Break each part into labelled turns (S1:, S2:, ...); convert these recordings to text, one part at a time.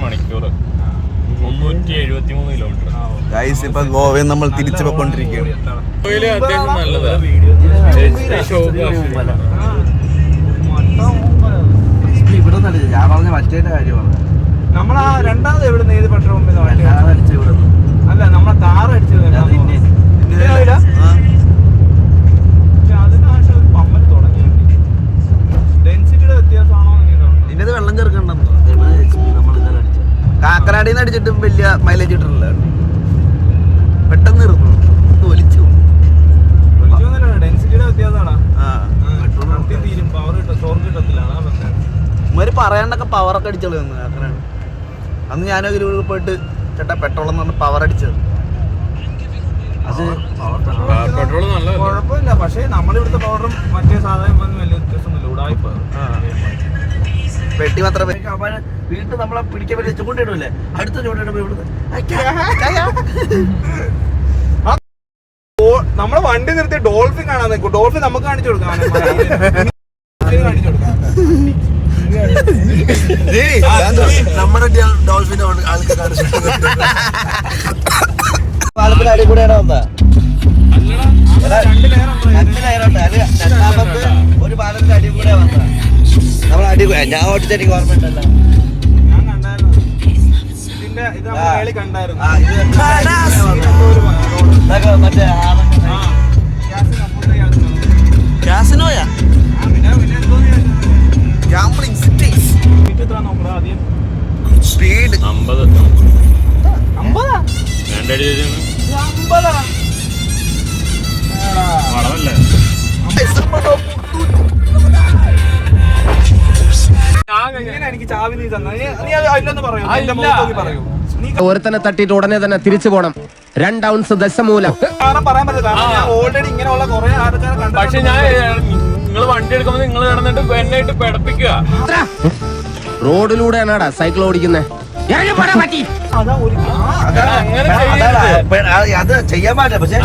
S1: മണിക്കൂർ 373 കിലോമീറ്റർ.
S2: ഇപ്പൊ ഗോവയിൽ നമ്മൾ തിരിച്ചു പോയിക്കൊണ്ടിരിക്കുകയാണ്.
S1: ഗോവയില് അത്യാവശ്യം നല്ലതാണ്.
S2: ഇവിടെ ഞാൻ പറഞ്ഞ മറ്റേ കാര്യമാണ്.
S3: നമ്മളാ രണ്ടാമത് എവിടെ നിന്ന് ഏത് പെട്രോൾ പമ്പിൽ അല്ല നമ്മളെ കാർ അടിച്ചത് ഡെൻസിറ്റിയുടെ വ്യത്യാസമാണോ?
S2: ഇതിന്റെ വെള്ളം ചേർക്കണ്ടെന്നോ കാക്കനാടിന്ന് അടിച്ചിട്ടും വലിയ മൈലേജ് കിട്ടുന്നില്ല. പെട്ടെന്ന് നിർന്നു ഒലിച്ചു.
S3: ഡെൻസിറ്റിയുടെ വ്യത്യാസമാണ്. തീരും പവർ കിട്ടും, ചോർക്ക് കിട്ടത്തില്ല.
S2: ഇവര് പറയാണ്ടൊക്കെ പവറൊക്കെ അടിച്ചോളൂ കാക്കനാട്. അന്ന് ഞാനൊരു പോയിട്ട് ചേട്ടാ പെട്രോൾ എന്ന് പറഞ്ഞ പവർ അടിച്ചത്. അത്
S1: പെട്രോൾ നല്ല
S3: കുഴപ്പമില്ല. പക്ഷേ നമ്മളിവിടുത്തെ പവറും മറ്റേ സാധാരണ വലിയ വ്യത്യാസമൊന്നുമില്ല. ഉടായ്പ
S2: പെട്ടി മാത്രമേ വീട്ടിൽ നമ്മളെ പിടിക്കാൻ പറ്റിയ ചൂണ്ടിടൂല്ലേ, അടുത്ത ചൂണ്ടിടുമ്പോ ഇവിടുന്ന്
S3: നമ്മളെ വണ്ടി നിർത്തി ഡോൾഫിൻ കാണാൻ നിൽക്കും. ഡോൾഫിൻ നമുക്ക് കാണിച്ചു കൊടുക്കാം.
S2: നമ്മുടെ ഡോൾഫിന്റെ ആൾക്കാർ പാലത്തിന്റെ അടി കൂടെയാണ് വന്നത്. ഒരു പാലത്തിന്റെ അടി കൂടെ വന്നത് നമ്മൾ അടി. ഞാൻ ഓടിച്ചെനിക്ക് ഓർമ്മ ഉണ്ടല്ലോ. മറ്റേ ഗ്യാസിനോയാ സ്പീഡ്
S1: 50 വളമല്ലേ?
S3: എനിക്ക് ചാവി നീ തന്നെ അതിലൊന്ന് പറയൂ.
S4: ഒരുത്തനെ തട്ടിയിട്ട് ഉടനെ തന്നെ തിരിച്ചു പോണം. 2 ഔൺസ് ദശമൂലം
S3: പറയാൻ പറ്റില്ല. ഓൾറെഡി ഇങ്ങനെയുള്ള കുറെ ആൾക്കാരെ കണ്ടു.
S1: പക്ഷെ ഞാൻ നിങ്ങൾ വണ്ടി എടുക്കുമ്പോൾ നിങ്ങൾ കിടന്നിട്ട് എന്നെ പഠിപ്പിക്കുക.
S4: റോഡിലൂടെയാണാടാ സൈക്കിൾ ഓടിക്കുന്നത്.
S2: അത് ചെയ്യാൻ പാടില്ല. പക്ഷെ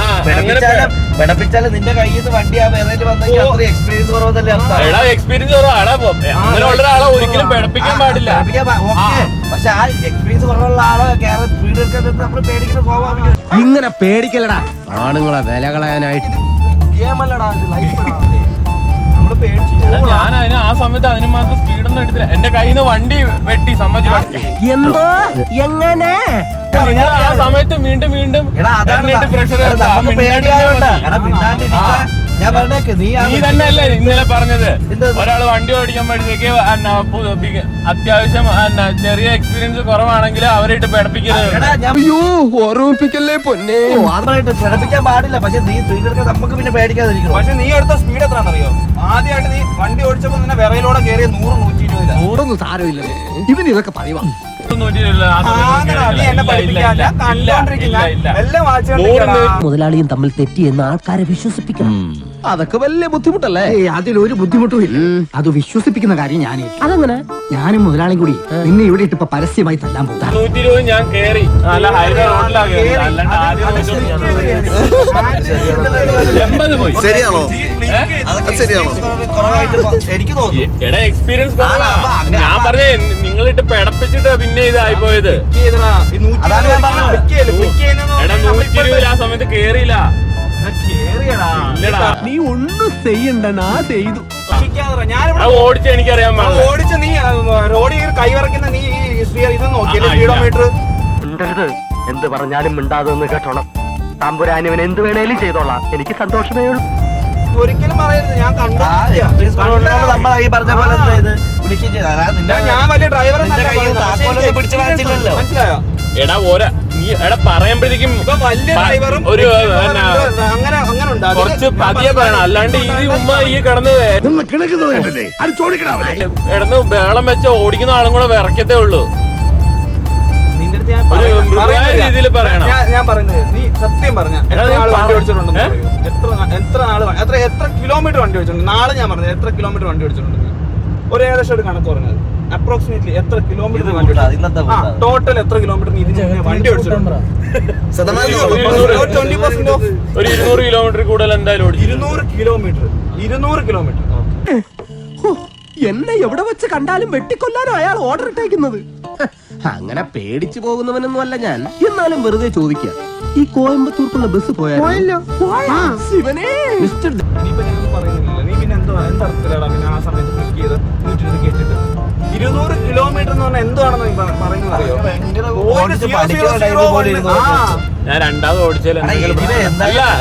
S2: പിടപ്പിച്ചാലും നിന്റെ കയ്യിൽ നിന്ന് വണ്ടി ആ വേറെ വന്നെങ്കിൽ അത്ര എക്സ്പീരിയൻസ് കുറവല്ലേ അർത്ഥം.
S1: എക്സ്പീരിയൻസ് അങ്ങനെയുള്ള ആളെ ഒരിക്കലും പിടപ്പിക്കാൻ പാടില്ല.
S2: പക്ഷെ ആ എക്സ്പീരിയൻസ് കുറവുള്ള ആളെ സ്പീഡ് എടുക്കാൻ നമ്മൾ പേടിക്കുന്ന സ്വാഭാവികം.
S4: ഇങ്ങനെ പേടിക്കലടാ ആണുങ്ങളെ വില കളയാനായിട്ട്.
S1: ഞാൻ അതിന് ആ സമയത്ത് അതിന് മാത്രം സ്പീഡൊന്നും എടുത്തില്ല. എന്റെ കയ്യിൽ നിന്ന് വണ്ടി വെട്ടി സമ്മതിച്ചു.
S4: എന്തോ എങ്ങനെ
S1: ആ സമയത്ത് വീണ്ടും പ്രഷർ
S2: ഞാൻ പറഞ്ഞേക്ക് നീ
S1: തന്നെയല്ലേ ഇന്നലെ പറഞ്ഞത്. ഒരാള് വണ്ടി ഓടിക്കാൻ വേണ്ടിക്ക് അത്യാവശ്യം ചെറിയ എക്സ്പീരിയൻസ് കുറവാണെങ്കിൽ അവരായിട്ട് പഠിപ്പിക്കരുത്.
S4: അയ്യോ ഓർമ്മിപ്പിക്കല്ലേ പൊന്നെ.
S2: പഠിപ്പിക്കാൻ പാടില്ല. പക്ഷെ നീ സ്പീഡ് നമുക്ക് പിന്നെ പേടിക്കാതിരിക്കണം.
S3: പക്ഷെ നീ എടുത്ത സ്പീഡ് എത്രയാണെന്നറിയോ? ആദ്യമായിട്ട് നീ വണ്ടി ഓടിച്ചപ്പോ തന്നെ വിറയിലൂടെ കയറിയ 100-120.
S4: 100 സാരമില്ല. ഇവന് ഇതൊക്കെ പറയുവാ. മുതലാളിയും തമ്മിൽ തെറ്റി എന്ന് ആൾക്കാരെ വിശ്വസിപ്പിക്കണം. അതൊക്കെ വലിയ ബുദ്ധിമുട്ടല്ലേ?
S5: അതിലൊരു ബുദ്ധിമുട്ടും ഇല്ല. അത് വിശ്വസിപ്പിക്കുന്ന കാര്യം ഞാനേ.
S4: അതെങ്ങനെ?
S5: ഞാനും മുതലാളിയും കൂടി നിന്നെ ഇവിടെ ഇട്ട് പരസ്യമായി തല്ലാൻ പോകും.
S1: 120 ഞാൻ കേറി നല്ല ഹൈവേ റോഡിലാണ് കേറി. അല്ലാണ്ട് പോയി.
S2: ശരിയാണോ? അതൊക്കെ ശരിയാണോ? എനിക്ക് തോന്നുന്നു
S1: എടാ എക്സ്പീരിയൻസ് ഞാൻ പറഞ്ഞേ നിങ്ങളിട്ട് പിടപ്പിച്ചിട്ട് പിന്നെ ഇതായി പോയത്.
S3: എടാ
S1: 120 ആ സമയത്ത് കേറിയില്ല.
S4: നീ ഒന്നും ചെയ്യണ്ട. ഞാൻ ചെയ്തു.
S1: ഓടിച്ച് എനിക്കറിയാൻ പാടില്ല.
S3: ഓടിച്ച് നീ റോഡിൽ കൈ വറക്കുന്ന നീ ഇത് നോക്കിയല്ലേ കിലോമീറ്റർ.
S4: എന്ത് പറഞ്ഞാലും മിണ്ടാതെന്ന് കേട്ടോളാം. തമ്പുരാനിവൻ എന്ത് വേണേലും ചെയ്തോളാം. എനിക്ക് സന്തോഷമേ ഉള്ളൂ.
S3: ഒരിക്കലും പറയരുത്. ഞാൻ കണ്ടു.
S2: നമ്മൾ ഈ പറഞ്ഞ പോലെ
S3: ഞാൻ വലിയ ഡ്രൈവർ മനസ്സിലായോ?
S1: എടാ എടാ പറയുമ്പോഴേക്കും
S3: വലിയ ഡ്രൈവറും
S1: ഒരു
S3: അങ്ങനെ
S1: കുറച്ച് പതിയെ പറയണം. അല്ലാണ്ട് ഈ ഉമ്മ ഈ കിടന്ന് ബഹളം വെച്ച ഓടിക്കുന്ന ആളും കൂടെ വിറക്കത്തേ ഉള്ളൂ. രീതിയിൽ പറയണം.
S3: ഞാൻ പറയുന്നത് നീ സത്യം പറഞ്ഞ വണ്ടി ഓടിച്ചിട്ടുണ്ടെന്ന് എത്ര കിലോമീറ്റർ വണ്ടി ഓടിച്ചിട്ടുണ്ട്? നാളെ ഞാൻ പറഞ്ഞത് എത്ര കിലോമീറ്റർ വണ്ടി ഓടിച്ചിട്ടുണ്ട്? ഒരു ഏകദേശം ഒരു കണക്ക് പറഞ്ഞത് അപ്രോക്സിമേറ്റ്ലി എത്ര കിലോമീറ്റർ വണ്ടി ടോട്ടൽ എത്ര കിലോമീറ്റർ വണ്ടി ഓടിച്ചിട്ടുണ്ട്?
S1: ഒരു 200 കിലോമീറ്റർ കൂടുതൽ എന്തായാലും
S3: 200 കിലോമീറ്റർ
S4: എന്നെ എവിടെ വെച്ച് കണ്ടാലും വെട്ടിക്കൊല്ലാനോ അയാൾ ഓർഡർ ഇട്ടേക്കുന്നത്.
S6: അങ്ങനെ പേടിച്ചു പോകുന്നവനൊന്നും അല്ല ഞാൻ. എന്നാലും വെറുതെ ചോദിക്കാം, ഈ കോയമ്പത്തൂർക്കുള്ള ബസ് പോയാലോ? മിസ്റ്റർ
S3: ഇനിയിപ്പോ ഞങ്ങൾ പറയുന്നില്ല. നീ പിന്നെ എന്തർത്ഥത്തിലാണ് പിന്നെ ആ സമയത്ത് ക്ലിക്ക് ചെയ്ത് 120 കേട്ടിട്ട് 200 കിലോമീറ്റർ എന്ന് പറഞ്ഞാൽ എന്തുവാണെന്ന് നീ പറയുന്നത് അറിയോ?
S1: ഞാൻ രണ്ടാമത് ഓടിച്ചാൽ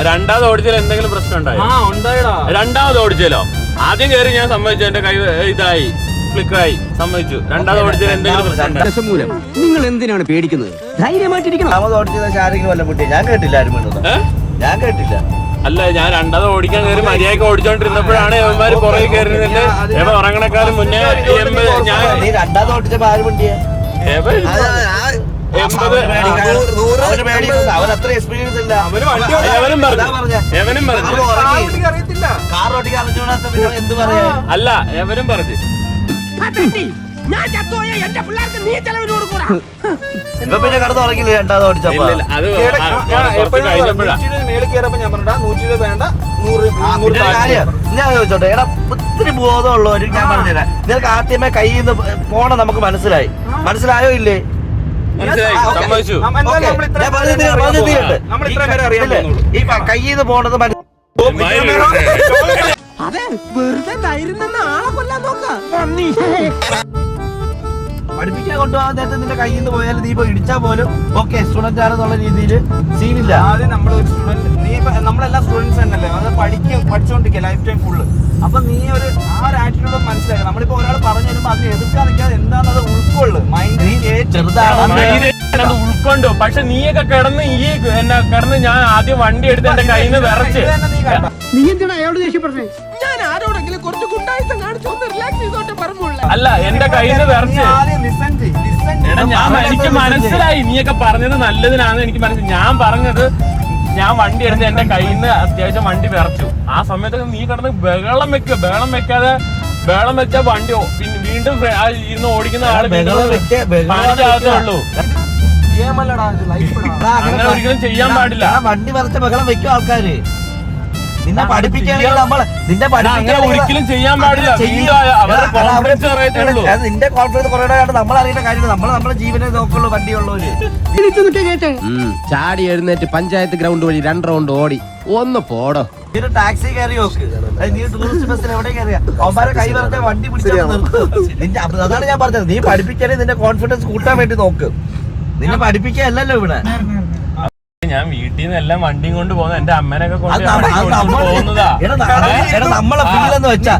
S1: രണ്ടാമത് ഓടിച്ചാൽ എന്തെങ്കിലും പ്രശ്നം ഉണ്ടായി?
S3: ഉണ്ടായിടാ.
S1: രണ്ടാമത് ഓടിച്ചാലോ? ആദ്യം കയറി ഞാൻ സമ്മതിച്ചു, എന്റെ കൈ ഇതായി ഫ്ലിക്കറായി, സമ്മതിച്ചു. രണ്ടാമത് ഓടിച്ചാൽ എന്തെങ്കിലും പ്രശ്നം ഉണ്ടായി?
S6: ദശമൂലം, നിങ്ങൾ എന്തിനാണ് പേടിക്കുന്നത്? ധൈര്യമായിട്ടിരിക്കണം.
S2: ഞാൻ കേട്ടില്ല, ആരും വേണ്ടത് ഞാൻ കേട്ടില്ല.
S1: അല്ല, ഞാൻ രണ്ടാമത് ഓടിക്കാൻ കയറി മര്യാദക്ക് ഓടിച്ചോണ്ടിരുന്നപ്പോഴാണ് ഇവന്മാര് പുറകെ കയറി നിന്നിട്ട് എവ ഉറങ്ങണക്കാലം മുന്നേ ഞാൻ
S2: നീ രണ്ടാമത് ഓടിച്ചപ്പോ ആര് വണ്ടിയാ? അവൻ അത്ര എക്സ്പീരിയൻസ് ഇല്ല.
S1: എവനും പറഞ്ഞു
S3: അറിയത്തില്ല.
S2: കാർ ഓടിക്കാൻ അറിഞ്ഞൂടാത്ത പിന്നെ എന്ത് പറയാ?
S1: അല്ല, എവനും പറഞ്ഞു.
S2: ഇപ്പൊ പിന്നെ കടന്നു ഉറങ്ങില്ല രണ്ടാമത് ഓടിച്ചപ്പോ.
S1: ഇല്ല, അത് കുറച്ച് കഴിഞ്ഞപ്പോഴാ.
S3: 120 മേളിൽ കയറപ്പോ ഞാൻ പറഞ്ഞ 120 വേണ്ട, 100
S2: ഞാൻ ചോദിച്ചോട്ടെ, എടാ ഒത്തിരി ബോധമുള്ളവര് ഞാൻ പറഞ്ഞുതരാം. നിനക്ക് ആദ്യമേ കയ്യിൽ നിന്ന് പോണം നമുക്ക് മനസ്സിലായോ ഇല്ലേ?
S1: മനസ്സിലായി, സമ്മതിച്ചു.
S2: ഈ കയ്യിൽ നിന്ന് പോണത്
S6: അതെ, വെറുതെ ധൈര്യം നിന്ന് ആളെ കൊല്ലാൻ നോക്കാം.
S2: പഠിപ്പിക്കാൻ കൊണ്ടുപോകാൻ നേരത്തെ നിന്റെ കയ്യിൽ നിന്ന് പോയാലും നീ ഇപ്പൊ ഇടിച്ചാ പോലും ഓക്കെ സ്റ്റുഡന്റ് ആണെന്നുള്ള രീതിയിൽ സീനില്ല.
S3: ആദ്യം നമ്മളൊരു സ്റ്റുഡന്റ്, നീ നമ്മളെല്ലാം സ്റ്റുഡൻസ് തന്നെയല്ലേ, അത് പഠിച്ചോണ്ടിരിക്കുക ലൈഫ് ടൈം ഫുള്ള്. അപ്പൊ നീ ഒരു ആറ്റിറ്റ്യൂഡ് മനസ്സിലാക്കുക. നമ്മളിപ്പോ ഒരാൾ പറഞ്ഞു തരുമ്പോ അതിന് എതിർക്കാൻ നിൽക്കാതെ എന്താണത് ഉൾക്കൊള്ളു. മൈൻഡ്
S2: ചെറുതാണ്
S1: ഉൾക്കൊണ്ടു. പക്ഷെ നീയൊക്കെ കിടന്ന് ഞാൻ ആദ്യം വണ്ടി എടുത്ത് എന്റെ കയ്യിൽ നിന്ന് വിറച്ച്.
S6: നീ എന്തിനാ അയാളോട് ദേഷ്യപ്പെട്ടേ? ഞാൻ ആരോടെങ്കിലും കുറച്ച് ഗുണ്ടായിസം കാണിച്ചു ഒന്ന് റിലാക്സ് ചെയ്തോട്ടെ പറഞ്ഞുള്ളൂ.
S1: അല്ല, എന്റെ കയ്യിൽ നിന്ന് വിറച്ച്. എനിക്ക് മനസ്സിലായി നീയൊക്കെ പറഞ്ഞത് നല്ലതിനാണ്. എനിക്ക് മനസ്സിലായി. ഞാൻ പറഞ്ഞത്, ഞാൻ വണ്ടി എടുത്ത് എന്റെ കയ്യിൽ നിന്ന് അത്യാവശ്യം വണ്ടി വിറച്ചു. ആ സമയത്തൊക്കെ നീ കിടന്ന് ബഹളം വെക്കാതെ ബഹളം വെച്ചാൽ വണ്ടി വീണ്ടും ഇരുന്ന് ഓടിക്കുന്ന ആള് പാനിക്കാകത്തേ ഉള്ളൂ. അങ്ങനെ ഒരിക്കലും ചെയ്യാൻ പാടില്ല.
S2: വണ്ടി വരച്ച ബഹളം വെക്കും ആൾക്കാര്. നിന്നെ പഠിപ്പിക്കുകയാണെങ്കിൽ
S1: ഒരിക്കലും ചെയ്യാൻ പാടില്ല.
S2: നിന്റെ കോൺഫിഡൻസ് കുറേ നമ്മൾ അറിയേണ്ട കാര്യമില്ല. നമ്മുടെ ജീവനെ നോക്കുള്ളൂ വണ്ടിയുള്ളവര്.
S6: ചാടി എഴുന്നേറ്റ് പഞ്ചായത്ത് ഗ്രൗണ്ട് വഴി 2 റൗണ്ട് ഓടി ഒന്ന് പോടോ.
S2: നീ ടാക്സി കയറി നോക്ക്, നീ ടൂറിസ്റ്റ് ബസ്സിൽ എവിടെ കയറിയ അവന്മാരെ കൈ പറഞ്ഞ വണ്ടി പിടിച്ചാൽ നിന്റെ. അതാണ് ഞാൻ പറഞ്ഞത്, നീ പഠിപ്പിക്കാനേ നിന്റെ കോൺഫിഡൻസ് കൂട്ടാൻ വേണ്ടി നോക്ക്. നിന്നെ പഠിപ്പിക്കാനല്ലോ ഇവിടെ.
S1: ഞാൻ വീട്ടിൽ നിന്ന് എല്ലാം വണ്ടിയും കൊണ്ട് പോകുന്ന എന്റെ അമ്മേനൊക്കെ കൊണ്ട്
S2: നമ്മളെ ഫീലെന്ന് വെച്ചാ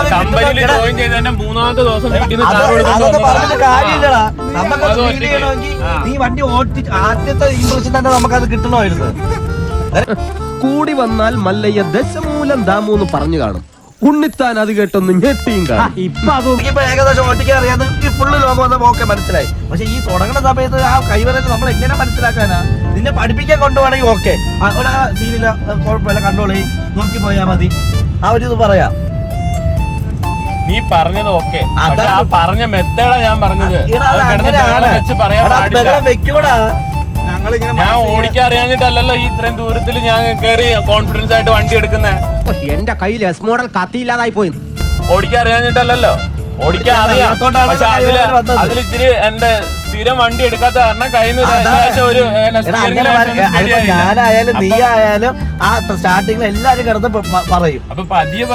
S1: കമ്പനിയിൽ ജോയിൻ ചെയ്ത് എന്നെ 3ാമത്തെ ദിവസം വീട്ടിൽ നിന്ന്
S2: കാര്യമില്ലടാ. നമുക്കത് ഫീൽ ചെയ്യണമെങ്കിൽ നീ വണ്ടി ഓട്ടി ആദ്യത്തെ ഇംപ്രഷൻ തന്നെ നമുക്കത് കിട്ടണമായിരുന്നു.
S6: കൂടി വന്നാൽ മല്ലയ്യ ദശമൂലം ദാമൂന്ന് പറഞ്ഞു കാണും. ഉണ്ണിത്താൻ അത് കേട്ടൊന്ന് ഞെട്ടിയും കാണും.
S2: ഇപ്പൊ ഏകദേശം ഓട്ടിക്കാൻ അറിയാതെ ഈ ഫുള്ള് ലോകം വന്ന മോക്കെ മനസ്സിലായി. പക്ഷെ ഈ തുടങ്ങുന്ന സമയത്ത് ആ കൈവരൊക്കെ നമ്മൾ എങ്ങനെ മനസ്സിലാക്കാനാ? നിന്നെ പഠിപ്പിക്കാൻ കൊണ്ടുപോകണമെങ്കിൽ ഓക്കെ, സീനില്ല, കുഴപ്പമില്ല, കൺട്രോൾ ചെയ്യും, നോക്കി പോയാ മതി. ആ ഒരു ഇത് പറയാം.
S1: നീ പറഞ്ഞത് ഓക്കെ, ആ പറഞ്ഞ മെത്തേഡാ ഞാൻ പറഞ്ഞത്.
S2: വെക്കൂടാ.
S1: ഞാൻ ഓടിക്കാൻ അറിയാഞ്ഞിട്ടല്ലല്ലോ ഈ ഇത്രയും ദൂരത്തിൽ ഞാൻ കയറി കോൺഫിഡൻസ് ആയിട്ട് വണ്ടി എടുക്കുന്നേ.
S6: എന്റെ കയ്യിൽ എസ് മോഡൽ കത്തിയില്ലാതായി പോയി.
S1: ഓടിക്കാൻ അറിയാഞ്ഞിട്ടല്ലല്ലോ, ഓടിക്കാൻ അറിയാം. പക്ഷെ അതിലിച്ചിരി എന്റെ സ്ഥിരം വണ്ടി എടുക്കാത്ത കാരണം കയ്യിൽ
S2: ഞാനായാലും നീ ആയാലും ആ സ്റ്റാർട്ടിങ്ങിൽ എല്ലാരും കിടന്ന് പറയും.
S1: അപ്പൊ പതിയെ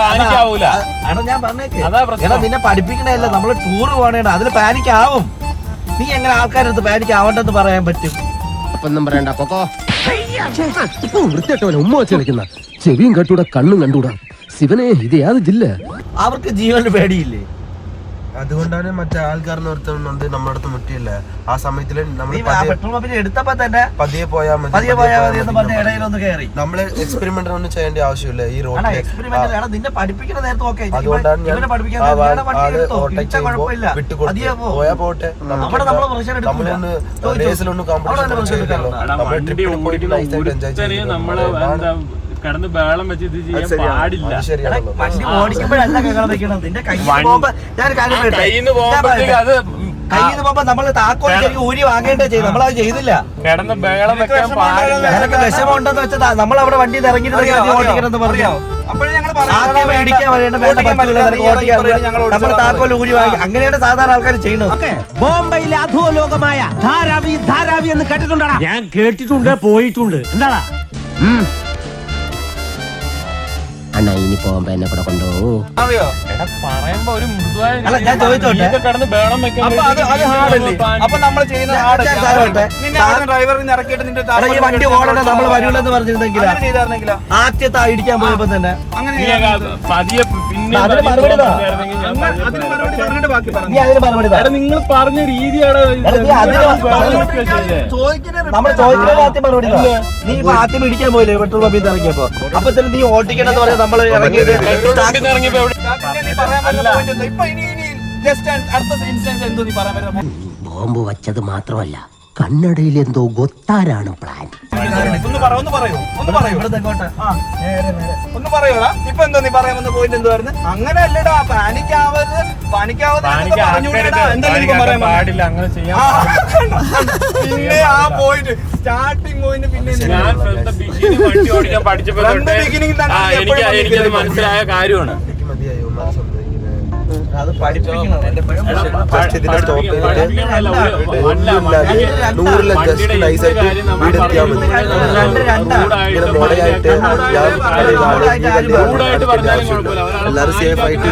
S1: പാനിക്കാവൂല.
S2: ഞാൻ പറഞ്ഞേക്ക്, നിന്നെ പഠിപ്പിക്കണല്ല, നമ്മള് ടൂറ് പോകണേണ്ട, അതില് പാനിക് ആവും. നീ എങ്ങനെ ആൾക്കാരടുത്ത് പാനിക് ആവണ്ടെന്ന് പറയാൻ പറ്റും?
S6: ഒന്നും പറയണ്ട, പൊക്കോ. ഇപ്പൊ വൃത്തിയായിട്ടവനെ ഉമ്മ വെച്ച് കളിക്കുന്ന ചെവിയും കെട്ടൂടാ കണ്ണും കണ്ടൂടാ. ശിവനെ, ഇത് യാത് ജില്ല.
S2: അവർക്ക് ജീവന് പേടിയില്ലേ?
S7: അതുകൊണ്ടാണ് മറ്റേ ആൾക്കാരെന്ന് ഓർത്തുണ്ട് നമ്മുടെ അടുത്ത് മുട്ടിയില്ല. ആ സമയത്തില്
S2: പെട്രോൾ പമ്പിൽ എടുത്തപ്പോ തന്നെ
S7: പതിയെ പോയാൽ മതി
S2: എന്ന് പറഞ്ഞ ഇടയിലൊന്ന് കയറി.
S7: നമ്മള് എക്സ്പെരിമെന്റ് ഒന്നും ചെയ്യേണ്ട ആവശ്യമില്ല ഈ റോഡിൽ.
S2: നിന്നെ പഠിപ്പിക്കുന്ന നേരത്തെ ഓക്കെ,
S7: അതുകൊണ്ടാണ് പോയാ പോട്ടെ, നമ്മളൊന്ന് റേസിലൊന്നും കോമ്പറ്റീഷൻ ചെയ്തില്ലല്ലോ.
S1: നമ്മള് കിടന്ന് ബഹളം വെച്ച് ഇത് ചെയ്യാൻ പാടില്ല.
S2: വണ്ടി ഓടിക്കുമ്പോഴല്ല വെക്കണം. നിന്റെ കയ്യിൽ നിന്ന് പോകുമ്പോഴത്തേക്ക് അത് കയ്യിൽ നിന്ന് പോകുമ്പോ നമ്മള് താക്കോൽ ശരിക്കും ഊരി വാങ്ങേണ്ടേ ചെയ്തു, നമ്മളത് ചെയ്തില്ല.
S1: കിടന്ന് ബഹളം വെക്കാൻ പാടില്ല.
S2: നിനക്ക് വിഷമമുണ്ടെന്ന് വെച്ചാൽ നമ്മൾ അവിടെ വണ്ടി ഇറങ്ങിയിട്ട് ഓടിക്കണമെന്ന് പറഞ്ഞോ. നമ്മൾ താക്കോൽ ഊരി വാങ്ങി, അങ്ങനെയാണ് സാധാരണ ആൾക്കാർ ചെയ്യുന്നത്.
S6: ബോംബെയിലെ അധോലോകമായ ധാരാവി ധാരാവി എന്ന് കേട്ടിട്ടുണ്ടോ? ഞാൻ കേട്ടിട്ടുണ്ട്, പോയിട്ടുണ്ട്. എന്താ അണ്ണാ ഇനി പോകുമ്പോ എന്നെ കൂടെ കൊണ്ടുപോകൂ.
S3: അറിയോ
S1: പറയുമ്പോ ഒരു മൃദുവായ
S2: അല്ല, ഞാൻ ചോദിച്ചോട്ടെ,
S1: കിടന്ന് ബഹളം വെക്കാൻ
S3: അപ്പൊ നമ്മൾ ചെയ്യുന്ന ഡ്രൈവറിന് ഇറക്കിയിട്ട് നിന്റെ
S2: ഈ വണ്ടി ഓടണം നമ്മൾ വരൂലെന്ന് പറഞ്ഞിരുന്നെങ്കിൽ
S3: ചെയ്തായിരുന്നെങ്കിലോ
S2: ആദ്യത്തെ ഇടിക്കാൻ പോയപ്പോ തന്നെ
S3: അങ്ങനെ
S1: പതിയെ പിന്നെ
S2: അതിന് മറുപടി താ.
S3: അതിന് മറുപടി പറഞ്ഞിട്ട് ബാക്കി പറഞ്ഞു.
S2: നീ അതിന് മറുപടി താ.
S1: നിങ്ങൾ പറഞ്ഞ രീതിയാണ്
S2: നമ്മൾ ചോദിക്കുന്ന ആദ്യം മറുപടി താ. നീ ഇപ്പൊ ആദ്യം ഇടിക്കാൻ പോയില്ലേ പെട്രോൾ പമ്പിൽ ഇറങ്ങിയപ്പോ? അപ്പൊ തന്നെ നീ ഓട്ടിക്കണെന്ന് പറഞ്ഞാൽ നമ്മൾ ഇറങ്ങിയത്
S1: ഇറങ്ങിയപ്പോ എവിടെ
S3: പിന്നെ നീ പറയാൻ പറ്റുന്ന point എന്താ? ഇപ്പൊ ഇനി ജസ്റ്റ് അടുത്ത ഇൻസ്റ്റൻസ് എന്തോ നീ പറയാൻ പറ്റുന്ന
S6: ബോംബ് വച്ചത് മാത്രമല്ല, കണ്ണടയിൽ എന്തോ ഗൊത്താരാണ് പ്ലാൻ.
S3: ഒന്ന് പറയൂ ഒന്ന് പറയൂടാ. ഇപ്പൊ എന്തോ നീ പറയാൻ വന്ന പോയിന്റ് എന്തുവായിരുന്നു? അങ്ങനെ അല്ലടാ, പാനിക്കാവരുത് എന്താ നീ പറയാൻ
S1: പാടില്ല, അങ്ങനെ ചെയ്യാൻ
S3: പിന്നെ ആ പോയിന്റ് സ്റ്റാർട്ടിങ് പോയിന്റ് പിന്നെ
S1: ഞാൻ വണ്ടി ഓടിക്കാൻ പഠിച്ചപ്പോ തൊട്ടേ എനിക്കത് മനസ്സിലായ കാര്യമാണ്.
S2: അത് പഠിപ്പിക്കണം.
S7: എല്ലാരും സേഫ് ആയിട്ട്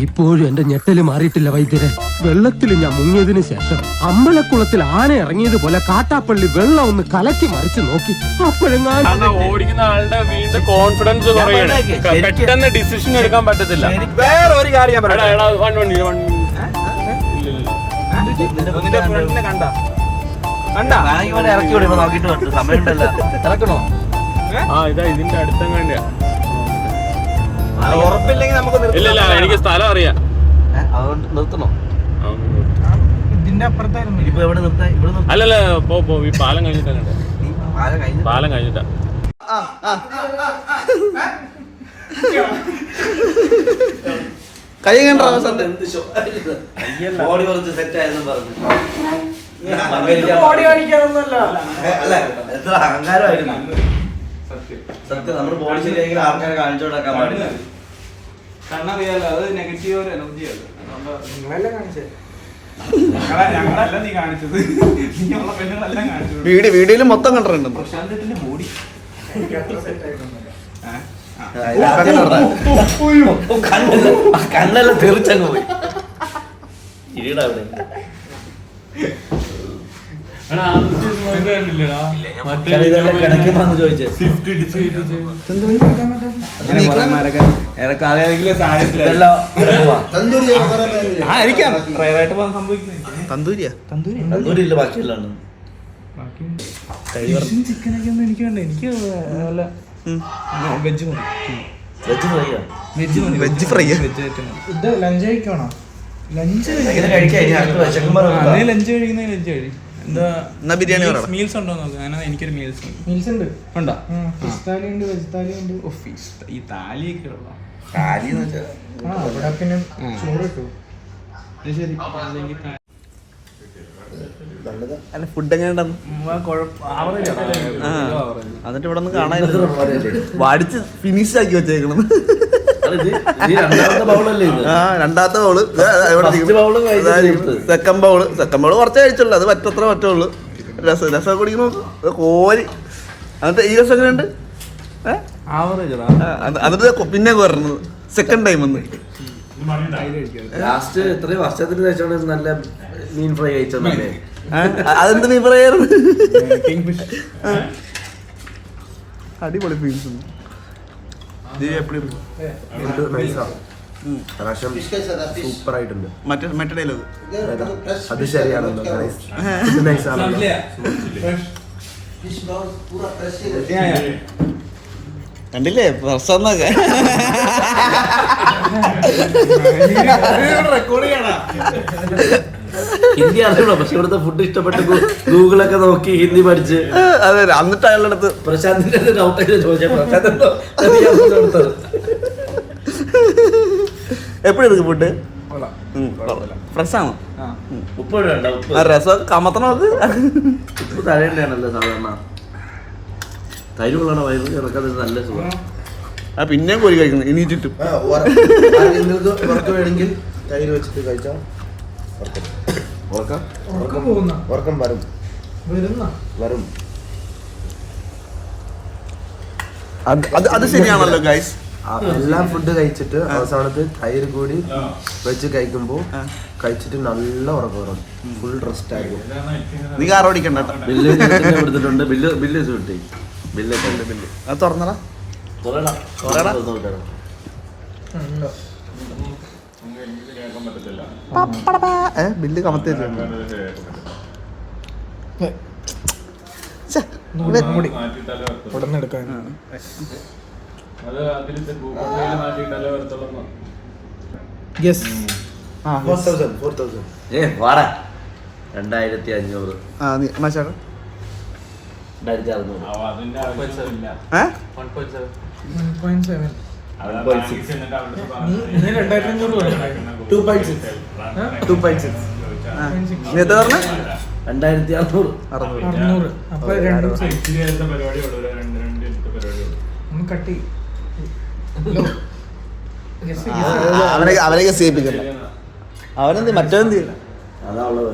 S6: ഇപ്പോഴും എന്റെ ഞെട്ടല് മാറിയിട്ടില്ല വൈദ്യരെ. വെള്ളത്തിൽ ഞാൻ മുങ്ങിയതിനു ശേഷം അമ്പലക്കുളത്തിൽ ആന ഇറങ്ങിയതുപോലെ കാട്ടാപ്പള്ളി വെള്ളം ഒന്ന് കലക്കി മറിച്ച് നോക്കി. അപ്പോഴെങ്ങാനും
S1: ഓടിക്കുന്ന ആളുടെ വീണ്ടും കോൺഫിഡൻസ് കുറയാണ്, പെട്ടെന്ന് ഡിസിഷൻ എടുക്കാൻ പറ്റത്തില്ല.
S3: വേറെ ഒരു കാര്യം ഞാൻ പറയാം. നിന്റെ ഫ്രണ്ടിനെ കണ്ടാ
S2: ഇറക്കി വിടുമ്പോ നോക്കിട്ട് വരട്ടെ, സമയമുണ്ടല്ല. ഇറക്കണോ?
S1: ഇതാ ഇതിന്റെ അടുത്തങ്ങാണ്ടിയാ.
S3: ഉറപ്പില്ലെങ്കിൽ നമുക്ക്
S1: ഇല്ല എനിക്ക് സ്ഥലം അറിയാം.
S2: അതുകൊണ്ട് നിർത്തണോ?
S3: ഇതിന്റെ അപ്പുറത്തായിരുന്നു.
S2: ഇപ്പൊ എവിടെ നിർത്താൻ? ഇവിടെ നിർത്താൻ.
S1: അല്ലല്ല പോ ഈ പാലം കഴിഞ്ഞിട്ടാ പാലം കഴിഞ്ഞിട്ടാ.
S3: കൈ കണ്ടോ?
S2: ബോഡി കുറച്ച് സെറ്റ് ആയെന്നും പറഞ്ഞു. അല്ല, എത്ര അഹങ്കാരമായിരുന്നു. സത്യം, നമ്മുടെ ബോഡി ശരിയായെങ്കിൽ ആൾക്കാരെ കാണിച്ചു കൊടുക്കാൻ പാടില്ല.
S3: കണ്ണറിയാലോ, അത് നെഗറ്റീവ് ഒരു എനർജിയാണ്. ഞങ്ങളല്ല നീ കാണിച്ചത്, നീയുള്ള പെണ്ണുങ്ങളെല്ലാം കാണിച്ചത്. വീഡിയോയിൽ മൊത്തം കണ്ടിട്ടുണ്ട്. ബോഡി
S2: കണ്ണെല്ലാം തെറിച്ചങ്ങ് പോയി. ഇരിടാ അവിടെ. കിടക്കുമ്പോന്ന് ചോദിച്ചേ തന്തൂരില്ല, ബാക്കിയല്ലാണ്
S3: ചിക്കനൊക്കെ ഒന്നും എനിക്ക് വേണ്ട. എനിക്ക് വെജ് മതി.
S2: വെജ് ഫ്രൈ
S3: ഇത് ലഞ്ച് കഴിക്കണോ? ലഞ്ച് ലഞ്ച് കഴിക്കുന്ന ലഞ്ച് കഴി. എന്താ ബിരിയാണി മീൽസ് ഉണ്ടോ നോക്കാം. അങ്ങനെ എനിക്കൊരു മീൽസ് ഉണ്ട്. ഉണ്ടോ? ഫിഷ് താലി ഉണ്ട്, വെജ് താലി ഉണ്ട്. ഈ താലിയൊക്കെ ഉള്ള പിന്നെ ചോറ് കിട്ടും. ശരി, ഫുഡ് എങ്ങനെ എന്നിട്ട് ഇവിടെ ഒന്ന് കാണാൻ വടിച്ച് ഫിനിഷ് ആക്കി വെച്ചേക്കണം. രണ്ടാമത്തെ ബൗള്, സെക്കൻഡ് ബൗള് കുറച്ചേ കഴിച്ചുള്ളൂ. അത് പറ്റത്ര പറ്റുള്ളൂ. രസം കുടിക്കുന്നു കോരി. എന്നിട്ട് ഈ രസം എങ്ങനെ ഉണ്ട്? എന്നിട്ട് പിന്നെ വരുന്നത് സെക്കൻഡ് ടൈം ഒന്ന്
S7: ലാസ്റ്റ് എത്രയും വർഷത്തിന് ശേഷമാണ് നല്ല മീൻ ഫ്രൈ കഴിച്ചതല്ലേ?
S3: അതെന്ത് മീൻ ഫ്രൈ ആയിരുന്നു? അടിപൊളി ഫീൽസ്.
S7: സൂപ്പർ ആയിട്ടുണ്ട്.
S3: മറ്റേ ഡയലോഗ്
S7: അത് ശരിയാണല്ലോ.
S3: കണ്ടില്ലേ പ്രസന്നൊക്കെ റെക്കോർഡ് ചെയ്യണ.
S2: ഹിന്ദി അറിയണോ? പക്ഷെ ഇവിടുത്തെ ഫുഡ് ഇഷ്ടപ്പെട്ട് ഗൂഗിളൊക്കെ നോക്കി ഹിന്ദി പഠിച്ച്.
S3: അതെ, എന്നിട്ട് അയാളുടെ അടുത്ത്
S2: പ്രശാന്തിന്റെ ഡൗട്ടായിട്ട് ചോദിച്ചത്
S3: എപ്പോഴും എടുക്കും ഫുഡ് ഫ്രഷാണോ?
S2: ഉപ്പ് വേണ്ട ഉപ്പ്
S3: രസം കമത്തണം അത്.
S2: ഉപ്പ് തലേണ്ടയാണല്ലോ സാധാരണ. തൈര് കൊള്ളണ വയറ് ഇറക്കാതെ നല്ല സുഖം.
S3: പിന്നെയും കോരി കഴിക്കുന്നു എണീറ്റിട്ടും.
S7: ഉറക്കം വേണമെങ്കിൽ തൈര് വെച്ചിട്ട് കഴിച്ചാൽ ഉറക്കം വരും.
S3: അത് ശരിയാണല്ലോ ഗൈസ്.
S7: എല്ലാം ഫുഡ് കഴിച്ചിട്ട് അവസാനത്ത് തൈര് കൂടി വെച്ച് കഴിക്കുമ്പോ കഴിച്ചിട്ട് നല്ല ഉറക്കം വരും. ഫുൾ റെസ്റ്റ് ആയിരിക്കും.
S3: നീ കാർ ഓടിക്കണ്ട.
S2: ബില്ല് കൊടുത്തിട്ടുണ്ട്. ബില്ല് കിട്ടി. ബില്ലൊക്കെ ഉണ്ട്. ബില്ല്
S3: അത് തുറന്നടാ. ബില്ല് കമത്തില്ല.
S2: വാടാ 2500
S3: 2600. നീ എത്ര പറഞ്ഞ?
S2: 2600.
S3: അവരെ സേപ്പിക്കണ്ട. അവനെന്ത് മറ്റേന്ത്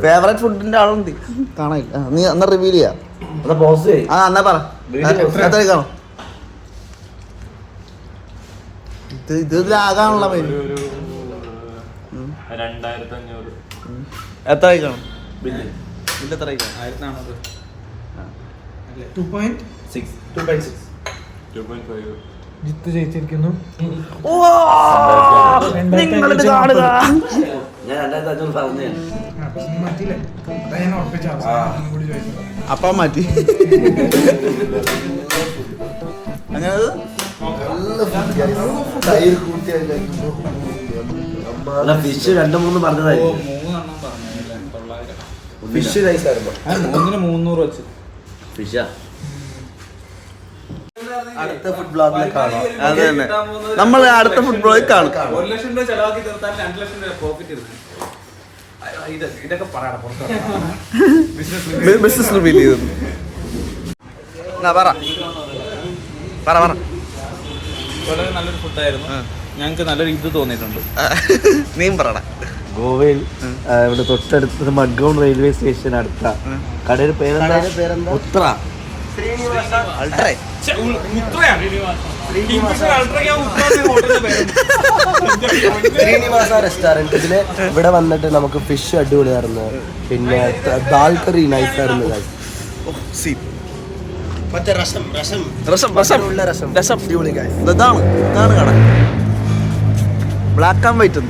S3: ഫേവറേറ്റ് ഫുഡിന്റെ ആളെന്ത് കാണാനില്ല. നീ എന്നാ റിവീൽ ചെയ്യാം. എന്നാ പറ എത്ര കാണും. ഇതിലാകാനുള്ള പേര്
S1: 2500.
S3: എത്ര കാണും ബില്ല്? ബില്ല് എത്ര കാണും?
S1: 2.5.
S8: ജിത്ത് ജയിച്ചിരിക്കുന്നു.
S3: നിങ്ങളിത് കാണുക.
S2: ഞാൻ 2500 പറഞ്ഞേ.
S8: മാറ്റിയില്ലേ? അതാ ഞാൻ ഉറപ്പിച്ച അവസാനം കൂടി ചോദിച്ചത്.
S3: അപ്പം മാറ്റി അങ്ങനെ
S7: തൈര് കൂട്ടി കഴിക്കുമ്പോ
S2: ഫിഷ് 2-3 പറഞ്ഞതായിരിക്കും.
S7: ഫിഷ് റൈസ് ആയിരുന്നു.
S3: 300 വെച്ച്
S2: ഫിഷാ.
S7: അടുത്ത ഫുഡ് ബ്ലോഗിൽ കാണാം.
S3: അത് തന്നെ നമ്മൾ അടുത്ത ഫുഡ് ബ്ലോഗിൽ കാണും. 1 ലക്ഷം രൂപ ചെലവാക്കി തീർത്താൽ 2 ലക്ഷം രൂപ പ്രോഫിറ്റ് എടുക്കും. ഇതൊക്കെ പറയണം. ബിസിനസ് റിവീൽ ചെയ്തു. പറ വളരെ നല്ലൊരു ഫുഡായിരുന്നു. ഞങ്ങൾക്ക് നല്ലൊരു ഇത് തോന്നിയിട്ടുണ്ട്. നീയും പറയണ.
S2: ഗോവയിൽ ഇവിടെ തൊട്ടടുത്ത് മഡ്ഗൗൺ റെയിൽവേ സ്റ്റേഷൻ അടുത്ത കടയുടെ പേരെന്താ? ഉത്ര.
S7: ശ്രീനിവാസ റെസ്റ്റോറന്റ്. ഇവിടെ വന്നിട്ട് നമുക്ക് ഫിഷ് അടിപൊളിയായിരുന്നു. പിന്നെ ദാൽ കറി നൈസ് ആയിരുന്നു. മറ്റേ രസം
S3: അടിപൊളി. ഇതാണ് കട. Black and white.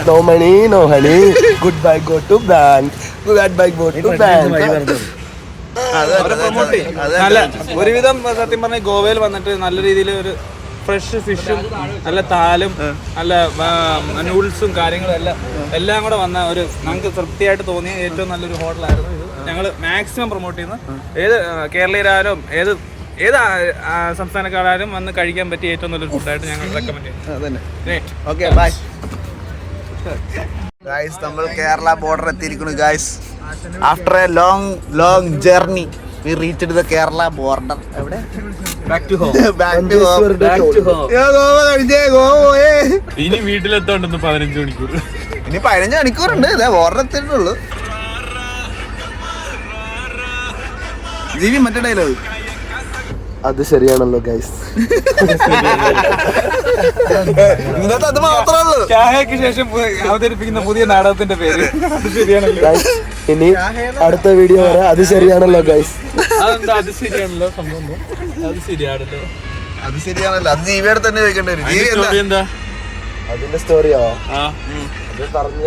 S7: No money, no honey. Goodbye, go to bank. Goodbye, go to bank.
S3: നല്ല ഒരുവിധം സത്യം പറഞ്ഞ ഗോവയിൽ വന്നിട്ട് നല്ല രീതിയിൽ ഒരു ഫ്രഷ് ഫിഷും നല്ല താലും നല്ല നൂഡിൽസും കാര്യങ്ങളും എല്ലാം കൂടെ വന്ന ഒരു നമുക്ക് തൃപ്തിയായിട്ട് തോന്നിയ ഏറ്റവും നല്ലൊരു ഹോട്ടലായിരുന്നു ഇത്. ഞങ്ങൾ മാക്സിമം പ്രൊമോട്ട് ചെയ്യുന്ന ഏത് കേരളീയരായാലും ഏത് സംസ്ഥാനക്കാരും വന്ന് കഴിക്കാൻ പറ്റിയ ഏറ്റവും നല്ലൊരു ഫുഡായിട്ട് ഞങ്ങൾ റെക്കമെൻഡ് ചെയ്യുന്നു. Okay bye guys. നമ്മൾ കേരള ബോർഡർ എത്തിയിരിക്കുന്നു guys. After a long journey we reached the Kerala border. എവിടെ? Back to home.
S1: ഇനി വീട്ടിലെത്തോണ്ടെന്ന് 15 മണിക്കൂർ.
S3: ഇനി 15 മണിക്കൂറുണ്ട്. ഇതേ ബോർഡർ എത്തിയിട്ടുള്ളൂ. ജീവി മറ്റേ ഡയലോഗ്
S7: അത് ശരിയാണല്ലോ ഗൈസ്.
S3: ഇന്നത്തെ അത് മാത്രമേ ഉള്ളൂ. ചായക്ക് ശേഷം അവതരിപ്പിക്കുന്ന പുതിയ നാടകത്തിന്റെ പേര് അത് ശരിയാണല്ലോ.
S7: ഇനി അടുത്ത വീഡിയോ വരെ അത് ശരിയാണല്ലോ ഗൈസ്.
S3: അതെന്താ അത് ശരിയാണല്ലോ സംഭവം? അത് ശരിയാണല്ലോ. അത് ശരിയാണല്ലോ. അത് ജീവിയുടെ തന്നെ ചോദിക്കേണ്ടി വരും. ജീവി
S1: എന്താ
S7: അതിന്റെ സ്റ്റോറിയോ? അത് പറഞ്ഞ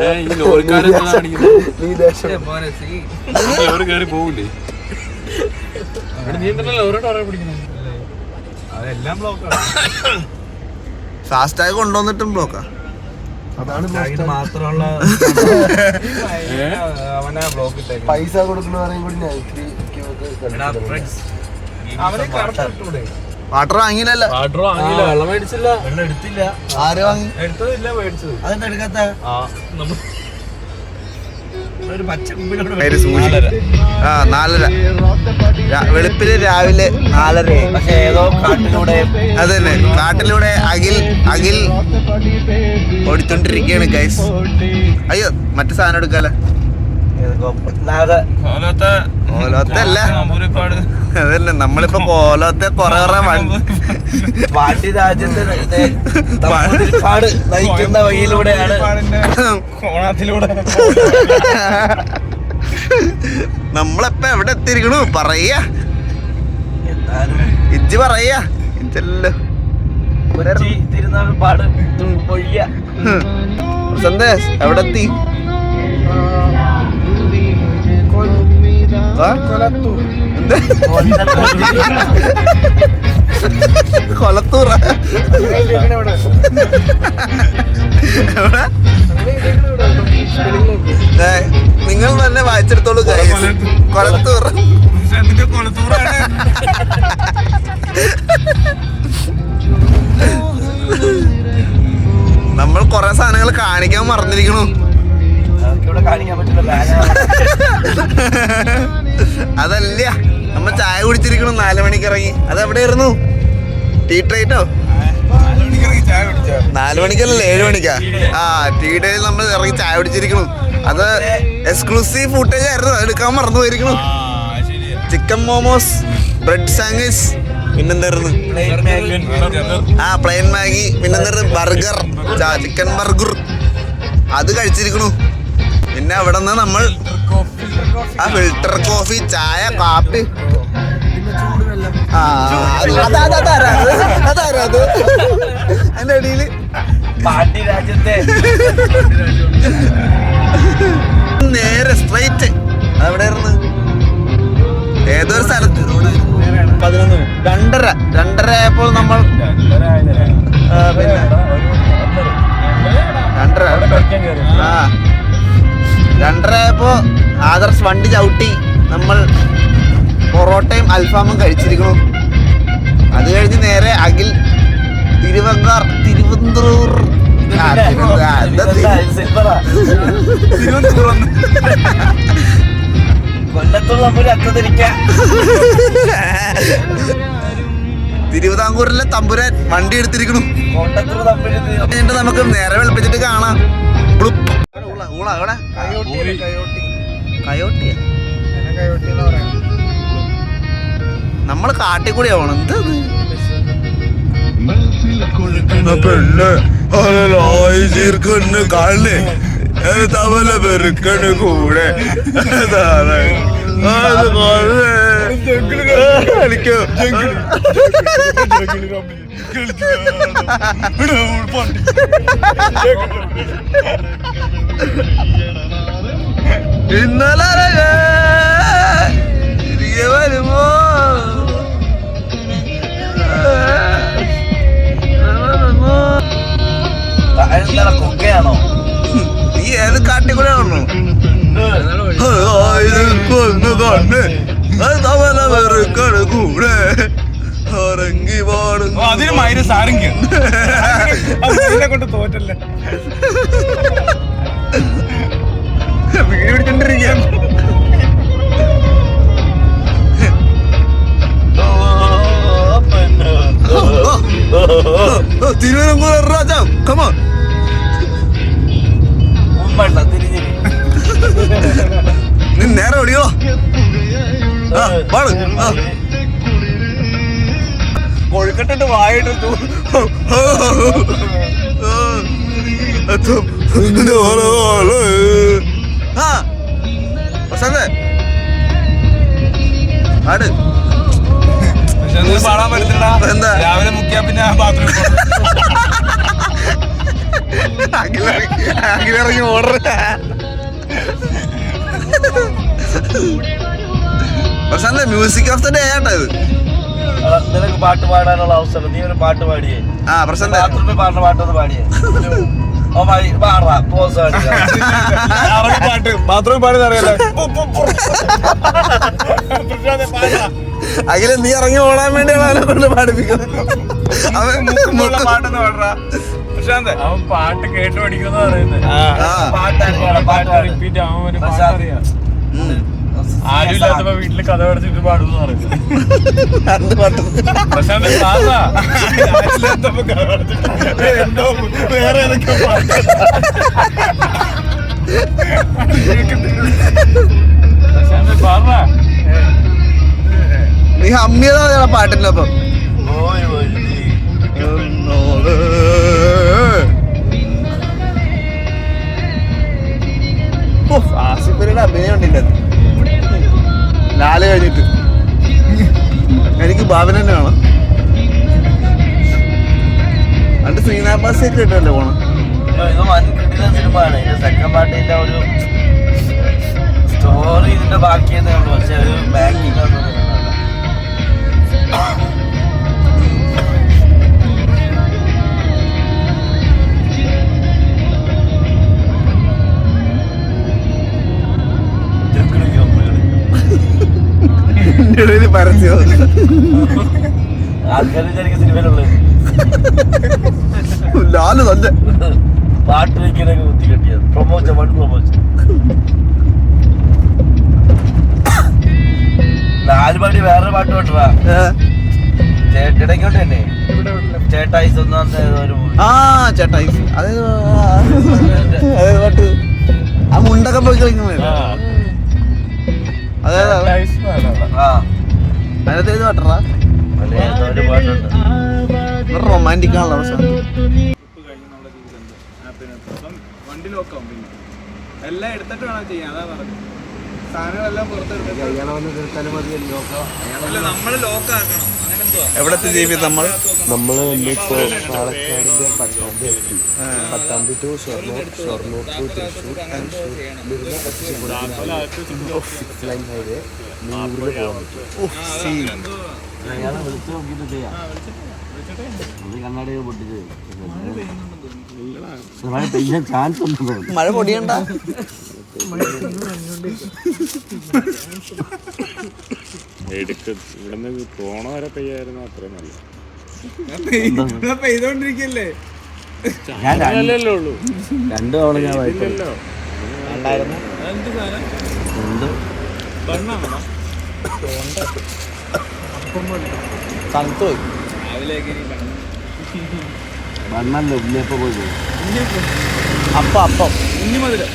S7: നീ ദേശം
S1: കയറി പോവില്ലേ?
S3: അതെല്ലാം ബ്ലോക്കാണ്. ഫാസ്റ്റാഗ് കൊണ്ടുവന്നിട്ടും ബ്ലോക്കാ.
S7: അതാണ്
S3: മാത്രമുള്ള അവനെ ബ്ലോക്ക് ഇട്ടേക്കും.
S7: പൈസ കൊടുക്കുന്ന പറയും കൂടി
S3: അവനെ കറക്റ്റ് വാട്ടർ വാങ്ങിയില്ലല്ലോ.
S1: വാട്ടർ വാങ്ങിയില്ല, വെള്ളം മേടിച്ചില്ല,
S2: വെള്ളം എടുത്തില്ല.
S3: ആര് വാങ്ങി?
S1: എടുത്തതില്ല, മേടിച്ചത്.
S2: അതെന്താ എടുക്കാത്ത? ഒരു പച്ച കുമ്പിലോട്
S3: 4:30. വെളുപ്പിന് രാവിലെ 4:30.
S2: പക്ഷെ ഏതോ കാട്ടിലൂടെ
S3: അതന്നെ, കാട്ടിലൂടെ അഖിൽ ഓടിച്ചോണ്ടിരിക്കുകയാണ് ഗൈസ്. അയ്യോ, മറ്റു സാധനം എടുക്കാല. കോലോത്തല്ല, അതന്നെ നമ്മളിപ്പോ കോലോത്തെ കൊറേ
S2: പാട്ടി രാജ്യത്തെ പാട് നയിക്കുന്ന വഴിയിലൂടെയാണ്
S8: കോണത്തിലൂടെ
S3: നമ്മളെപ്പ എവിടെ എത്തിയിരിക്കണു പറയാ, ഇജ്ജ് പറയാ. ഇജ്ജല്ലോ
S2: തിരുനാൾ പാട് ഒഴിയ
S3: സന്ദേശ് എവിടെ എത്തി? കൊളത്തൂറ. നിങ്ങൾ തന്നെ വായിച്ചെടുത്തോളൂ ഗൈസ്. കൊളത്തൂർ. നമ്മൾ കൊറേ സാധനങ്ങൾ കാണിക്കാൻ മറന്നിരിക്കണു.
S2: കാണിക്കാൻ പറ്റില്ല.
S3: അതല്ല, നമ്മൾ ചായ കുടിച്ചിരിക്കണു 4 മണിക്ക് ഇറങ്ങി. അതെവിടെയായിരുന്നു? ടീ ട്രൈറ്റോ? 4 മണിക്കല്ലേ, 7 മണിക്കാ? ആ, ടീ ഡേയിൽ നമ്മൾ ഇറങ്ങി ചായ കുടിച്ചിരിക്കണു. അത് എക്സ്ക്ലൂസീവ് ഫുട്ടേജ് ആയിരുന്നു, എടുക്കാൻ മറന്നു പോയിരിക്കണു. ചിക്കൻ മോമോസ്, ബ്രെഡ് സാൻഡ്വിച്ച്, പിന്നെന്തായിരുന്നു? പ്ലെയിൻ മാഗി, പിന്നെന്തായിരുന്നു? ബർഗർ, ചിക്കൻ ബർഗർ, അത് കഴിച്ചിരിക്കണു. പിന്നെ അവിടെ നിന്ന് നമ്മൾ ഫിൽട്ടർ കോഫി, ചായ, കാപ്പി. അതാരത് അതിന്റെ അടിയില്
S2: പാട്ടി രാജ്യത്തെ
S3: നേരെ സ്ട്രൈറ്റ്. അതെവിടെയായിരുന്നു? ഏതൊരു സ്ഥലത്ത് 11, 2:30 ആയപ്പോൾ നമ്മൾ പിന്നെ 2:30 ആയപ്പോ ആദർശ് വണ്ടി ചവിട്ടി നമ്മൾ പൊറോട്ടയും അൽഫാമും കഴിച്ചിരിക്കണു. അത് കഴിഞ്ഞ് നേരെ അഖിൽ തിരുവന്തൂർ തിരുവിതാംകൂറിലെ തമ്പുരാൻ വണ്ടി എടുത്തിരിക്കണു. നമുക്ക് നേരെ വെളുപ്പിച്ചിട്ട് കാണാം. നമ്മള് കാട്ടിക്കൂടി ആവണം. എന്താ പെണ്ണ് കാണേ തവല പെരുക്കണ് കൂടെ കളിക്കോ? ഇന്നലെ തിരികെ വരുമോ?
S2: കൊക്കയാണോ?
S3: നീ ഏത് കാട്ടിക്കൂടെ ആണോ? തവല വെറുക്കണ് കൂടെ ഇറങ്ങി പാടുന്നു.
S8: അതിന് മൈനസ് ആരെങ്കിലും കൊണ്ട് തോറ്റല്ലേ
S3: വീട് പിടിച്ചോണ്ടിരിക്കാം. തിരുവനന്തപുരം രാജാ, കമോൺ. നീ നേരെ ഓടിയോ? പാട്.
S2: കൊഴുക്കട്ടിട്ട് വായിട്ട്
S3: പാട്.
S8: പാടാൻ പറ്റത്തില്ല.
S3: എന്താ?
S8: രാവിലെ മുക്കിയാ പിന്നെ ബാത്റൂമിൽ
S3: ഇറങ്ങി order. Prashanth, music of the day auto ഇത്.
S2: നിനക്ക് പാട്ട് പാടാനുള്ള അവസരം, നീ ഒരു പാട്ട് പാടിയേ.
S3: പ്രശാന്ത്
S2: ബാത്റൂമിൽ പാടുന്ന പാട്ടൊന്ന് പാടിയേ. ഓ ഭായി പാടാ പോസ്
S3: പാട്ട് ബാത്റൂമിൽ പാടുന്ന അറിയാലോ.
S2: അഖില നീ ഇറങ്ങി ഓടാൻ വേണ്ടിയാണ് അവനെ കൊണ്ട് പാടിപ്പിക്കുന്നത്.
S3: അവൻ മുക്കുന്നുള്ള പാട്ടെന്ന് പാടാ. പ്രശാന്ത്
S1: അവൻ പാട്ട് കേട്ട് പഠിക്കുന്ന പറയുന്നത്. പാട്ട് റിപ്പീറ്റ് അവന് പാട്ടറിയാം. ആരും ഇല്ലാത്തപ്പോ വീട്ടില് കഥ പഠിച്ചിട്ട് പാടുന്ന പറയുന്നത്. പ്രശാന്ത് സാധാ ആരില്ലാത്തപ്പോ കഥ പഠിച്ചിട്ട് എന്തോ വേറെ ഏതൊക്കെ പാട്ട്. പ്രശാന്ത് പാടാ.
S3: നീ ഹമ്മിയതാ പാട്ടിന്റെ ഒപ്പം. ആസിഫലിയുടെ അഭിനയം ഉണ്ടില്ല ലാല് കഴിഞ്ഞിട്ട്. എനിക്ക് ബാബിനെ തന്നെ വേണം. അണ്ട് ശ്രീനാഥാസിയൊക്കെ ഇട്ടല്ലേ പോണം.
S2: ഇത് വൻ കിട്ടുന്ന സിനിമയാണ്. ഇതിന്റെ സെക്കൻഡ് പാർട്ടിന്റെ ഒരു സ്റ്റോറി ഇതിന്റെ ബാക്കിയെന്നേ ഉള്ളൂ. പക്ഷെ ഒരു ബാക്കിംഗ് ഒന്നും
S3: പരസ്യം
S2: ആൾക്കാർ വിചാരിക്കുന്ന സിനിമയിലുള്ളത്
S3: ലാല് തന്നെ
S2: പാട്ട് വയ്ക്കാനൊക്കെ കുത്തി കെട്ടിയത്. പ്രൊമോഷൻ വൺ പ്രൊമോഷൻ 4 പാടി വേറൊരു പാട്ട് പാട്ടാ ചേട്ടടക്കോട്ടെ തന്നെ. ചേട്ടായിസ് ഒന്നാമത്തെ ഒരു
S3: ആ ചേട്ടായി അതേത് പാട്ട് ആ മുണ്ടൊക്കെ പോയി കളിക്കുന്നത്. അതെ
S2: ആ
S3: അതിനകത്ത് ഏത് പാട്ടറാ?
S2: ഒരു പാട്ടുണ്ട്.
S3: റൊമാൻറ്റിക് ആണല്ലോ അവസാനം.
S8: വണ്ടി ലോക്കാവും. പിന്നെ എല്ലാം എടുത്തിട്ട് വേണം ചെയ്യാൻ. അതാ പറഞ്ഞത്. സാധനങ്ങളെല്ലാം പുറത്തെടുത്തിട്ട് നമ്മള് ലോക്കാക്കണം. അങ്ങനെ എന്തുവാ
S3: എവിടത്തെ ജീവിതം നമ്മൾ
S7: ഇന്നിപ്പോ പാലക്കാടിന്റെ പട്ടാമ്പി എത്തി. Pattambi to Shoranur, Shoranur to Thrissur, six lane highway 100 പോകാൻ പറ്റും.
S2: അയാളെ വിളിച്ചു നോക്കിയിട്ട് ചെയ്യാം. കണ്ണാടിയൊക്കെ പൊട്ടിച്ച് പെയ്യാൻ ചാൻസ് ഒന്നും.
S3: മഴ പൊടിയണ്ട.
S1: ഇവിടുന്ന് പോണ വരെ പെയ്യായിരുന്നു അത്രയും നല്ല.
S8: പെയ്തോണ്ടിരിക്കല്ലേ.
S1: ഞാനല്ലേ ഉള്ളൂ.
S2: 2 തവണ ഞാൻ വായിച്ചല്ലോ.
S3: തണുത്തോയി
S2: മണ്ണല്ലോ ഉണ്ണിയപ്പം പോയി
S3: അപ്പം
S8: ഇനി മധുരം.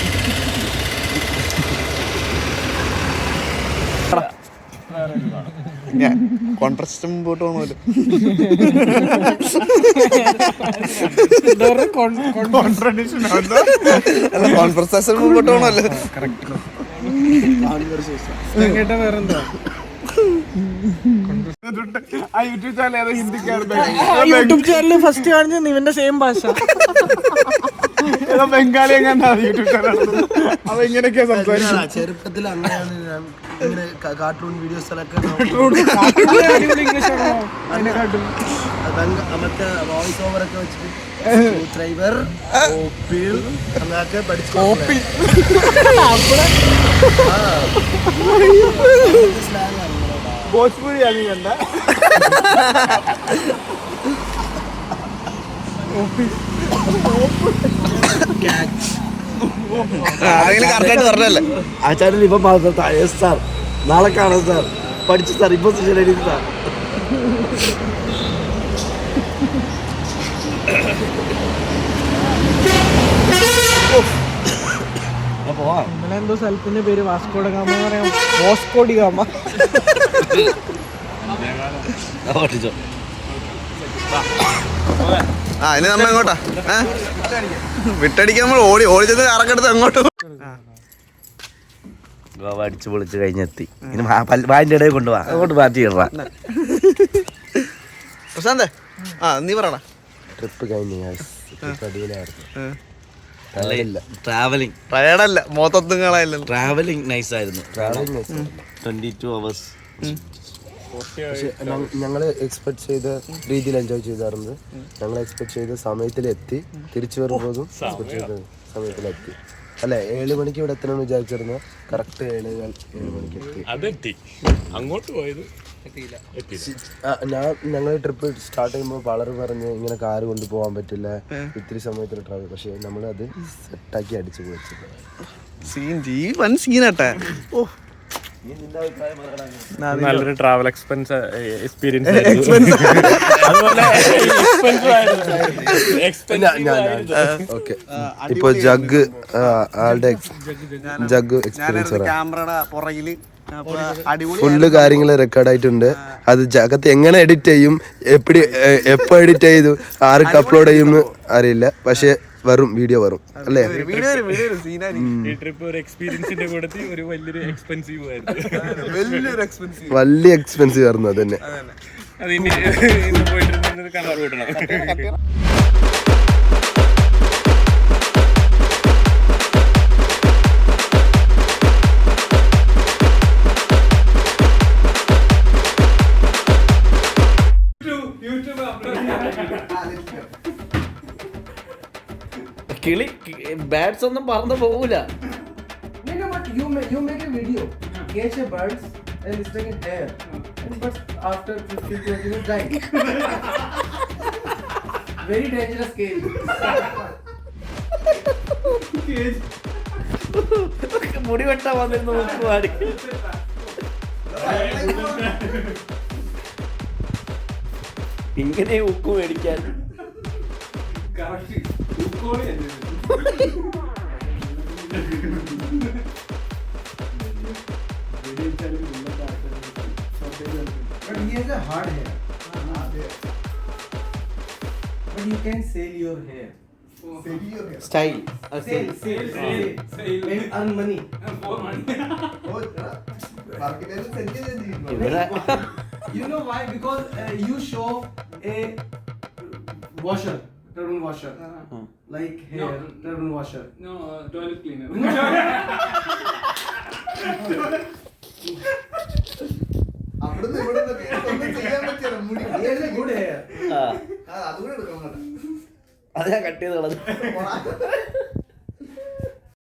S3: കോൺട്രസ്റ്റ് മുമ്പോട്ട് പോകണമല്ലോ. അല്ല കോൺവെർസേഷൻ മുമ്പോട്ട് പോകണമല്ലോ.
S8: കേട്ടാ വേറെന്താ ആ യൂട്യൂബ് ചാനൽ ഏതോ ഹിന്ദിക്കാരുടെ യൂട്യൂബ് ചാനൽ ഫസ്റ്റ് കാണിച്ചത് ഇവന്റെ സെയിം ഭാഷ. ഏതോ ബംഗാളി എങ്ങാണ്ടാ യൂട്യൂബ് ചാനൽ. അവ ഇങ്ങനെയൊക്കെയാ സംസാരിക്കുന്നത്.
S7: ചെറുപ്പത്തിൽ അങ്ങനെയാണ് ഞാൻ ഇങ്ങനെ കാർട്ടൂൺ വീഡിയോസിലൊക്കെ
S8: ഇംഗ്ലീഷ് ആണോ അതിനെക്കാട്ടും
S7: മറ്റേ വോയിസ് ഓവർ ഒക്കെ വെച്ചിട്ട് ഡ്രൈവർ അങ്ങനെയൊക്കെ പഠിച്ചു.
S3: ഭോജ്പുരി ആണ് കണ്ട. അങ്ങനെ കറക്റ്റായിട്ട് പറഞ്ഞല്ലേ.
S2: ആ ചാനൽ ഇപ്പം സാർ നാളെ കാണാം സാർ. പഠിച്ചു സാർ. ഇപ്പൊ ശരി സാർ.
S8: എന്തോ സ്ഥലത്തിന്റെ പേര് വാസ്കോഡ ഗാമ എന്ന് പറയാം. വാസ്കോഡി ഗാമ.
S3: ആ ഇനി നമ്മ എങ്ങോട്ടാ വിട്ടടിക്കാൻ? നമ്മൾ ഓടി ചെന്ന് കറക്കെടുത്ത് എങ്ങോട്ട്
S2: ഗോവ അടിച്ചു പൊളിച്ച് കഴിഞ്ഞെത്തി. ഇനി വാൻ്റെ ഇടയിൽ കൊണ്ടുപോവാ. അങ്ങോട്ട് മാറ്റി ഇടറാ.
S3: പ്രശാന്തേ ആ നീ പറയണ.
S7: ട്രിപ്പ് കഴിഞ്ഞു അടിപൊളിയായിരുന്നു.
S2: ട്രാവലിംഗ്
S3: ടയർഡല്ല മൊത്തത്തും കാണാനില്ല.
S2: ട്രാവലിംഗ് നൈസ് ആയിരുന്നു. 22 hours
S7: പക്ഷെ ഞങ്ങൾ എക്സ്പെക്ട് ചെയ്ത രീതിയിൽ എൻജോയ് ചെയ്തായിരുന്നു. ഞങ്ങൾ എക്സ്പെക്ട് ചെയ്ത സമയത്തിലെത്തി, തിരിച്ചു വരുമ്പോഴും എക്സ്പെക്ട് ചെയ്ത സമയത്തിലെത്തി. അല്ലെ 7 മണിക്ക് ഇവിടെ എത്തണമെന്ന് വിചാരിച്ചിരുന്നു. കറക്റ്റ് 7 മണിക്ക് എത്തി.
S1: അതെത്തി. അങ്ങോട്ട് പോയത്
S7: ഞങ്ങൾ ട്രിപ്പ് സ്റ്റാർട്ട് ചെയ്യുമ്പോൾ വളരെ പറഞ്ഞ് ഇങ്ങനെ കാറ് കൊണ്ടുപോകാൻ പറ്റില്ല, ഇത്തിരി സമയത്തിൽ ട്രാവൽ. പക്ഷെ നമ്മൾ അത് സെറ്റാക്കി അടിച്ചു പോയി.
S3: ജീവൻ സീനാട്ടെ. ഓ
S1: നല്ലൊരു ട്രാവൽ എക്സ്പെൻസ് എക്സ്പീരിയൻസ്.
S7: ഓക്കെ, ഇപ്പൊ ജഗ് ആളുടെ ജഗ് എക്സ്പീരിയൻസ്
S3: ക്യാമറയുടെ പുറകില്
S7: ഫുള്ള് കാര്യങ്ങൾ റെക്കോർഡായിട്ടുണ്ട്. അത് ജഗത്ത് എങ്ങനെ എഡിറ്റ് ചെയ്യും, എപ്പോ എഡിറ്റ് ചെയ്തു, ആർക്ക് അപ്ലോഡ് ചെയ്യുമെന്ന് അറിയില്ല. പക്ഷെ വരും, വീഡിയോ വരും അല്ലേ?
S1: ഈ ട്രിപ്പ് ഒരു എക്സ്പീരിയൻസിന്റെ കൂടത്തിൽ ഒരു വലിയൊരു എക്സ്പെൻസീവ് ആയിരുന്നു.
S7: വലിയ എക്സ്പെൻസീവ് ആയിരുന്നു. അത് തന്നെ.
S1: അത് ഇനി പോയിട്ട് കണർ കൂട്ടണം.
S2: കിളി ബാറ്റ്സ് ഒന്നും പറന്നു പോകൂല.
S6: You make a video, catch a birds and stick it hair, but after 15-20 minutes die. Very dangerous cage.
S2: മുടി വെട്ടാൻ വന്നിരുന്നു നോക്കുവാടി. ഇങ്ങനെ ഉക്ക് മേടിക്കാൻ
S6: But he has a hard hair. But you can sell your hair.
S2: Style.
S6: Sell. And earn money.
S2: ഇവരെ
S6: You know why? Because you show a washer, turban washer, like hair, turban washer.
S1: No, toilet cleaner.
S6: He has a good hair.
S2: അത് ഞാൻ cut ചെയ്ത് കളഞ്ഞു.